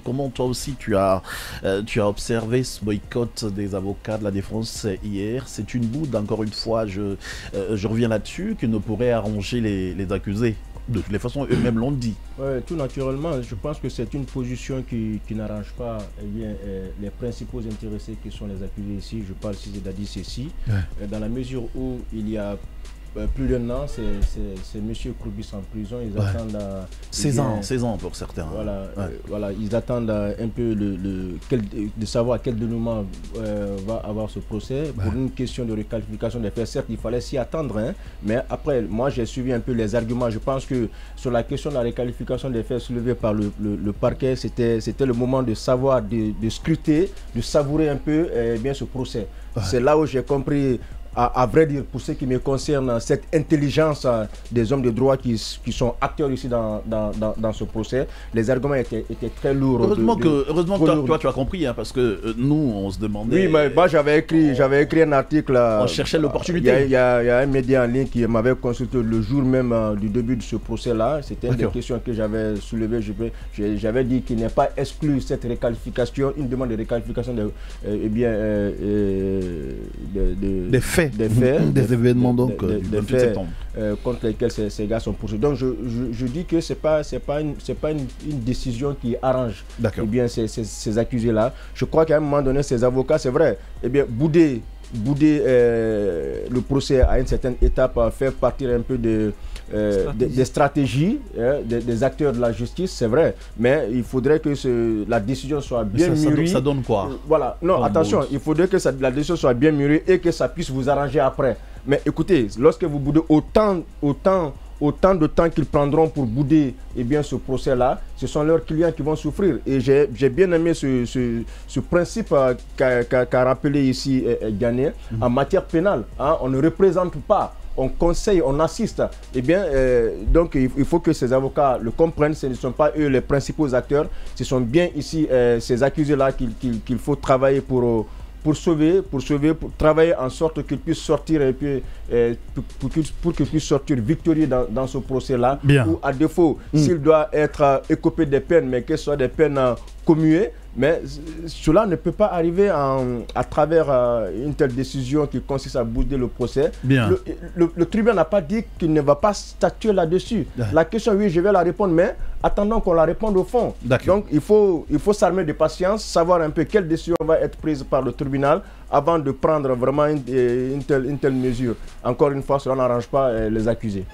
comment toi aussi tu as observé ce boycott des avocats de la défense hier? C'est une bourde, encore une fois, je reviens là-dessus, qui ne pourrait arranger les accusés. De toutes les façons, eux-mêmes l'ont dit. Ouais, tout naturellement, je pense que c'est une position qui n'arrange pas les principaux intéressés qui sont les accusés ici. Je parle ici de Dadis Sessi, dans la mesure où il y a plus d'un an, c'est M. Kourbis en prison. Ils attendent 16 ans pour certains. Voilà, voilà, ils attendent un peu de savoir quel dénouement va avoir ce procès. Pour une question de requalification des faits, certes, il fallait s'y attendre, hein, mais après, moi j'ai suivi un peu les arguments. Je pense que sur la question de la requalification des faits soulevée par le parquet, c'était le moment de savoir, de scruter, de savourer un peu bien ce procès. C'est là où j'ai compris, à vrai dire, pour ce qui me concerne, cette intelligence des hommes de droit qui sont acteurs ici dans ce procès. Les arguments étaient très lourds. Heureusement toi tu as compris, hein, parce que nous on se demandait. Oui, mais moi j'avais écrit un article. On cherchait l'opportunité. Il y a un média en ligne qui m'avait consulté le jour même du début de ce procès-là. C'était une des questions que j'avais soulevées. J'avais dit qu'il n'est pas exclu cette réqualification, une demande de réqualification des événements donc du 28 septembre contre lesquels ces gars sont poursuivis. Donc je dis que c'est pas une décision qui arrange ces accusés là. Je crois qu'à un moment donné ces avocats, c'est vrai, bouder le procès à une certaine étape, faire partir un peu des stratégies des acteurs de la justice, c'est vrai, mais il faudrait que la décision soit bien mûrie. Ça donne quoi? Voilà, non, attention, il faudrait que la décision soit bien mûrie et que ça puisse vous arranger après. Mais écoutez, lorsque vous boudez autant de temps qu'ils prendront pour bouder ce procès-là, ce sont leurs clients qui vont souffrir. Et j'ai bien aimé ce principe qu'a rappelé ici Ghané en matière pénale. Hein, on ne représente pas, on conseille, on assiste. Donc il faut que ces avocats le comprennent. Ce ne sont pas eux les principaux acteurs. Ce sont bien ici ces accusés-là qu'il faut travailler pour sauver, pour travailler en sorte qu'ils puissent sortir pour qu'ils puissent sortir victorieux dans ce procès-là. Ou à défaut, s'il doit être écopé des peines, mais que ce soit des peines commuées. Mais cela ne peut pas arriver à travers une telle décision qui consiste à bouder le procès. Le tribunal n'a pas dit qu'il ne va pas statuer là-dessus. La question, oui, je vais la répondre, mais attendons qu'on la réponde au fond. Donc, il faut s'armer de patience, savoir un peu quelle décision va être prise par le tribunal avant de prendre vraiment une telle mesure. Encore une fois, cela n'arrange pas les accusés.